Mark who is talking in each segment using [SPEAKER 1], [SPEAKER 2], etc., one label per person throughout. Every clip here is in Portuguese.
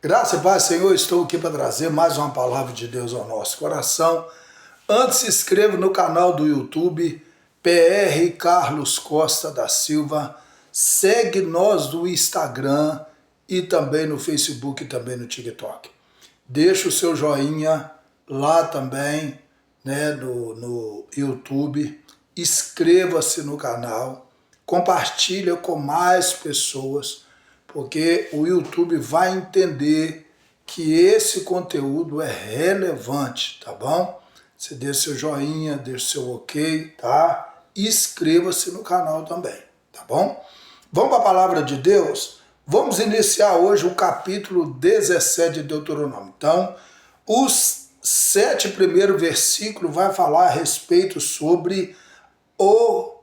[SPEAKER 1] Graça e paz, Senhor, estou aqui para trazer mais uma palavra de Deus ao nosso coração. Antes, se inscreva no canal do YouTube, PR Carlos Costa da Silva. Segue nós no Instagram e também no Facebook e também no TikTok. Deixa o seu joinha lá também, né, no YouTube. Inscreva-se no canal, compartilha com mais pessoas, porque o YouTube vai entender que esse conteúdo é relevante, tá bom? Você deixa seu joinha, deixa seu ok, tá? E inscreva-se no canal também, tá bom? Vamos para a palavra de Deus? Vamos iniciar hoje o capítulo 17 de Deuteronômio. Então, os 7 primeiros versículos vai falar a respeito sobre o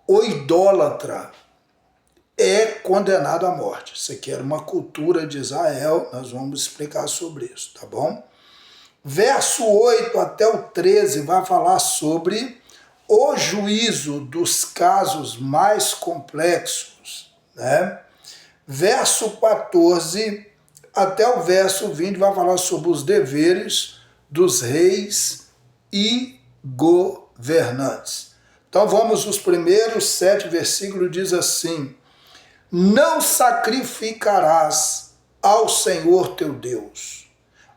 [SPEAKER 1] idólatra é condenado à morte. Isso aqui era uma cultura de Israel, nós vamos explicar sobre isso, tá bom? Verso 8 até o 13 vai falar sobre o juízo dos casos mais complexos, né? Verso 14 até o verso 20 vai falar sobre os deveres dos reis e governantes. Então vamos, os primeiros 7 versículos diz assim: não sacrificarás ao Senhor teu Deus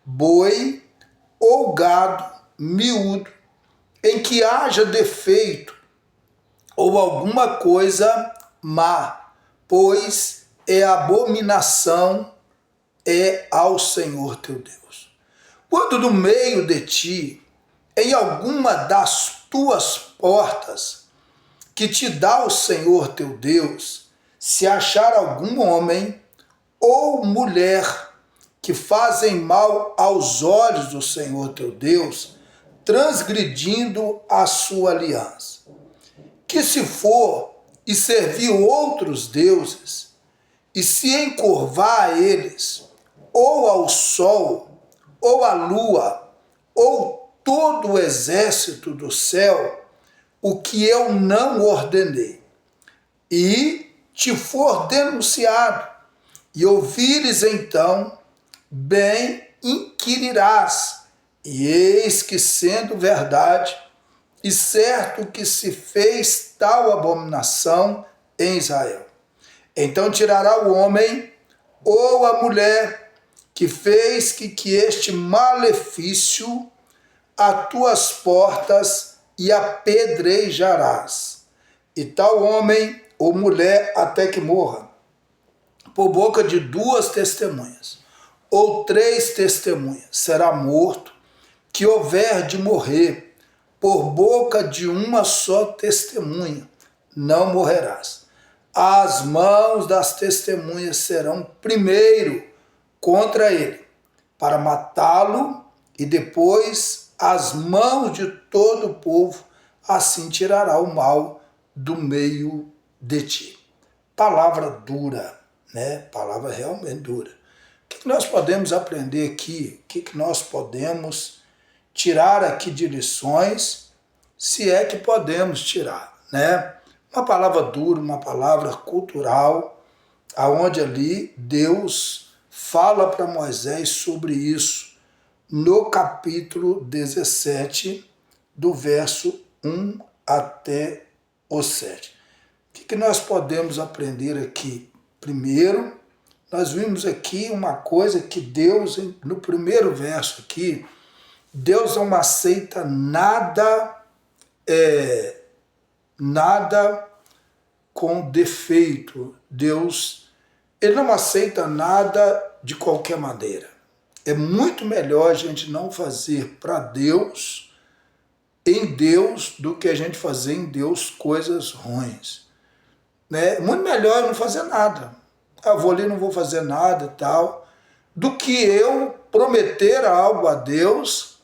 [SPEAKER 1] boi ou gado miúdo em que haja defeito ou alguma coisa má, pois é abominação ao Senhor teu Deus. Quando no meio de ti, em alguma das tuas portas que te dá o Senhor teu Deus, se achar algum homem ou mulher que fazem mal aos olhos do Senhor teu Deus, transgredindo a sua aliança, que se for e servir outros deuses, e se encurvar a eles, ou ao sol, ou à lua, ou todo o exército do céu, o que eu não ordenei, e te for denunciado, e ouvires então, bem inquirirás, e eis que sendo verdade, e certo que se fez tal abominação em Israel. Então tirará o homem ou a mulher que fez que este malefício a tuas portas e apedrejarás. E tal homem ou mulher até que morra, por boca de 2 testemunhas, ou 3 testemunhas, será morto, que houver de morrer, por boca de uma só testemunha, não morrerás. As mãos das testemunhas serão primeiro contra ele, para matá-lo, e depois as mãos de todo o povo, assim tirará o mal do meio de ti. Palavra dura, né? Palavra realmente dura. O que nós podemos aprender aqui? O que nós podemos tirar aqui de lições, se é que podemos tirar, né? Uma palavra dura, uma palavra cultural, aonde ali Deus fala para Moisés sobre isso, no capítulo 17, do verso 1 até o 7. O que nós podemos aprender aqui? Primeiro, nós vimos aqui uma coisa que Deus, no primeiro verso aqui, Deus não aceita nada com defeito. Deus, ele não aceita nada de qualquer maneira. É muito melhor a gente não fazer para Deus, em Deus, do que a gente fazer em Deus coisas ruins. Né? Muito melhor eu não fazer nada. Eu vou ali, não vou fazer nada e tal, do que eu prometer algo a Deus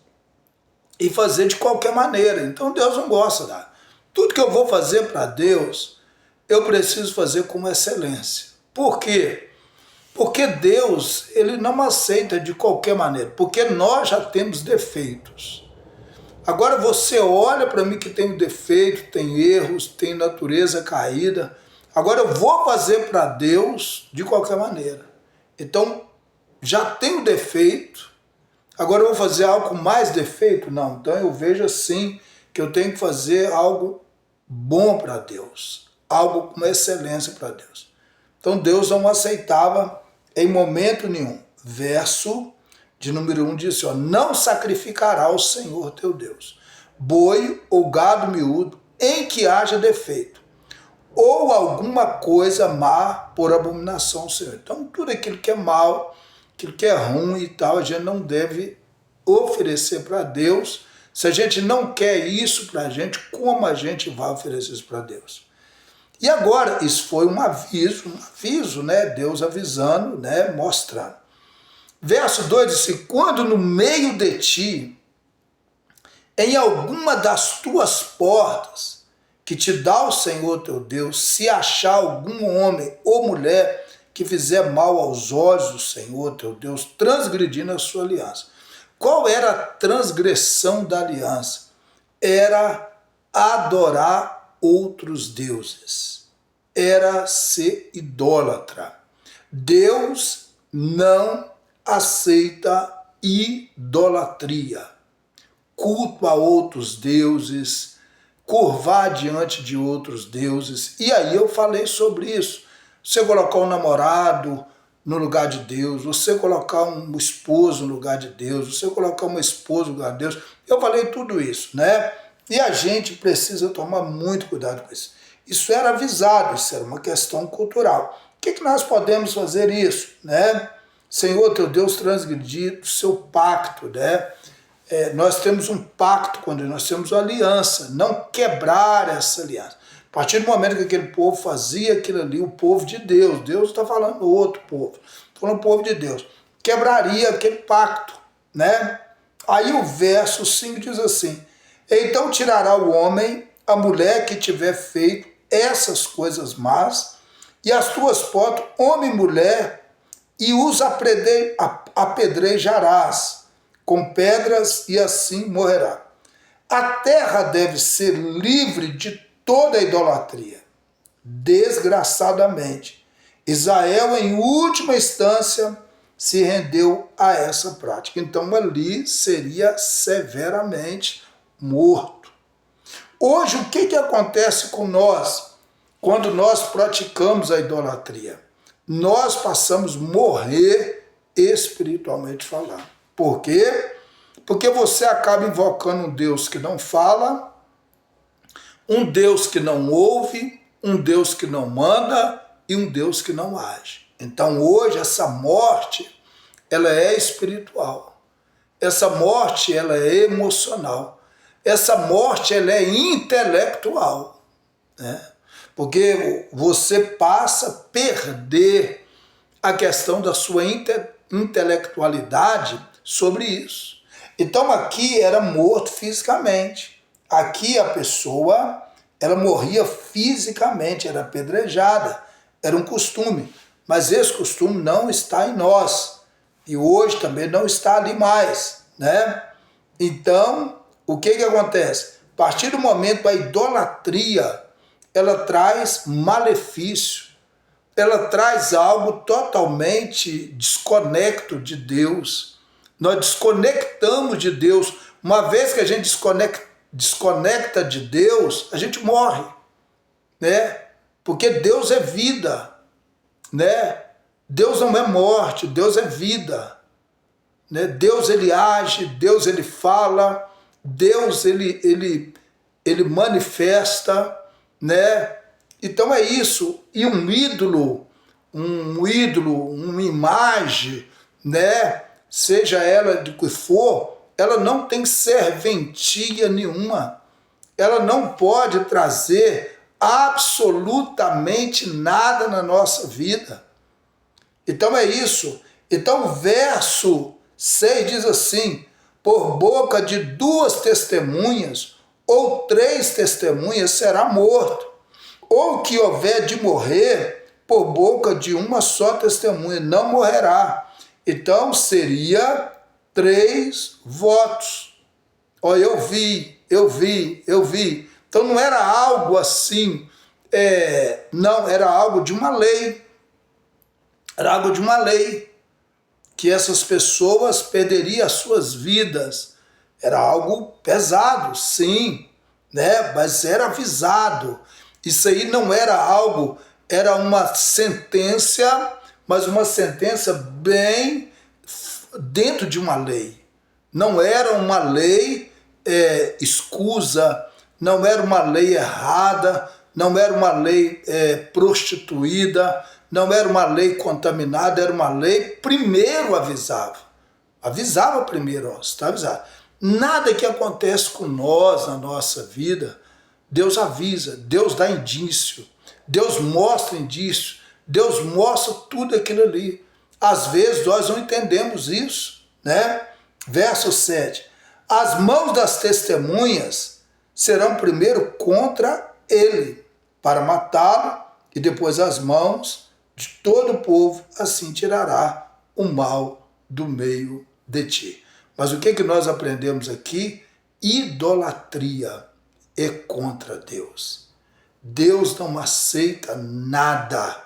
[SPEAKER 1] e fazer de qualquer maneira. Então Deus não gosta, né? Tudo que eu vou fazer para Deus, eu preciso fazer com excelência. Por quê? Porque Deus, ele não aceita de qualquer maneira, porque nós já temos defeitos. Agora você olha para mim que tem defeito, tem erros, tem natureza caída. Agora eu vou fazer para Deus de qualquer maneira. Então, já tenho defeito, agora eu vou fazer algo com mais defeito? Não, então eu vejo assim, que eu tenho que fazer algo bom para Deus, algo com excelência para Deus. Então Deus não aceitava em momento nenhum. Verso de número 1 diz assim, não sacrificará ao Senhor teu Deus boi ou gado miúdo em que haja defeito, ou alguma coisa má por abominação ao Senhor. Então tudo aquilo que é mal, aquilo que é ruim e tal, a gente não deve oferecer para Deus. Se a gente não quer isso para a gente, como a gente vai oferecer isso para Deus? E agora, isso foi um aviso, né? Deus avisando, né? Mostrando. Verso 2 diz assim, quando no meio de ti, em alguma das tuas portas, que te dá o Senhor teu Deus, se achar algum homem ou mulher que fizer mal aos olhos do Senhor teu Deus, transgredindo a sua aliança. Qual era a transgressão da aliança? Era adorar outros deuses. Era ser idólatra. Deus não aceita idolatria. Culto a outros deuses, curvar diante de outros deuses. E aí eu falei sobre isso. Você colocar um namorado no lugar de Deus, você colocar um esposo no lugar de Deus, você colocar uma esposa no lugar de Deus. Eu falei tudo isso, né? E a gente precisa tomar muito cuidado com isso. Isso era avisado, isso era uma questão cultural. O que nós podemos fazer isso, né? Senhor teu Deus transgredir o seu pacto, né? Nós temos um pacto quando nós temos uma aliança, não quebrar essa aliança. A partir do momento que aquele povo fazia aquilo ali, o povo de Deus, Deus está falando outro povo, está falando o povo de Deus, quebraria aquele pacto, né? Aí o verso 5 diz assim, então tirará o homem, a mulher que tiver feito essas coisas más, e as tuas portas, homem e mulher, e os apedrejarás com pedras, e assim morrerá. A terra deve ser livre de toda a idolatria. Desgraçadamente, Israel, em última instância, se rendeu a essa prática. Então, ali seria severamente morto. Hoje, o que acontece com nós quando nós praticamos a idolatria? Nós passamos a morrer espiritualmente falando. Por quê? Porque você acaba invocando um Deus que não fala, um Deus que não ouve, um Deus que não manda e um Deus que não age. Então hoje essa morte, ela é espiritual. Essa morte, ela é emocional. Essa morte, ela é intelectual, né? Porque você passa a perder a questão da sua intelectualidade sobre isso. Então aqui era morto fisicamente. Aqui a pessoa, ela morria fisicamente, era apedrejada, era um costume. Mas esse costume não está em nós. E hoje também não está ali mais, né? Então, o que acontece? A partir do momento a idolatria, ela traz malefício. Ela traz algo totalmente desconecto de Deus. Nós desconectamos de Deus. Uma vez que a gente desconecta de Deus, a gente morre, né? Porque Deus é vida, né? Deus não é morte, Deus é vida, né? Deus ele age, Deus ele fala, Deus ele manifesta, né? Então é isso. E um ídolo, uma imagem, né? Seja ela de que for, ela não tem serventia nenhuma. Ela não pode trazer absolutamente nada na nossa vida. Então é isso. Então o verso 6 diz assim, por boca de 2 testemunhas ou 3 testemunhas será morto. Ou que houver de morrer por boca de uma só testemunha, não morrerá. Então seria 3 votos. Ó, eu vi. Então não era algo assim, não, era algo de uma lei. Era algo de uma lei. que essas pessoas perderiam as suas vidas. Era algo pesado, sim, né? Mas era avisado. Isso aí não era algo, era uma sentença, mas uma sentença bem dentro de uma lei. Não era uma lei escusa, não era uma lei errada, não era uma lei prostituída, não era uma lei contaminada, era uma lei primeiro avisava. Avisava primeiro, ó, está avisado. Nada que acontece com nós na nossa vida, Deus avisa, Deus dá indício, Deus mostra indício, Deus mostra tudo aquilo ali. Às vezes nós não entendemos isso, né? Verso 7. As mãos das testemunhas serão primeiro contra ele, para matá-lo, e depois as mãos de todo o povo, assim tirará o mal do meio de ti. Mas o que nós aprendemos aqui? Idolatria é contra Deus. Deus não aceita nada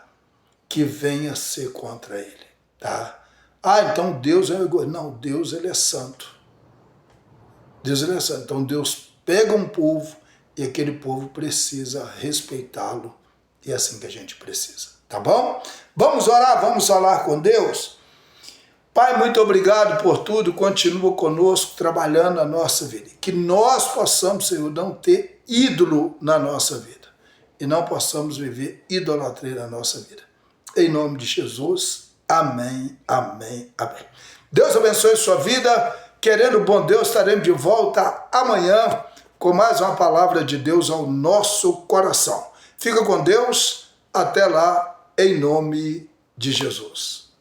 [SPEAKER 1] que venha ser contra ele, tá? Ah, então Deus é egoísta. Não, Deus ele é santo. Deus ele é santo. Então Deus pega um povo e aquele povo precisa respeitá-lo. E é assim que a gente precisa, tá bom? Vamos orar, vamos falar com Deus? Pai, muito obrigado por tudo, continua conosco, trabalhando na nossa vida. Que nós possamos, Senhor, não ter ídolo na nossa vida. E não possamos viver idolatria na nossa vida. Em nome de Jesus, amém, amém, amém. Deus abençoe sua vida. Querendo o bom Deus, estaremos de volta amanhã com mais uma palavra de Deus ao nosso coração. Fica com Deus, até lá, em nome de Jesus.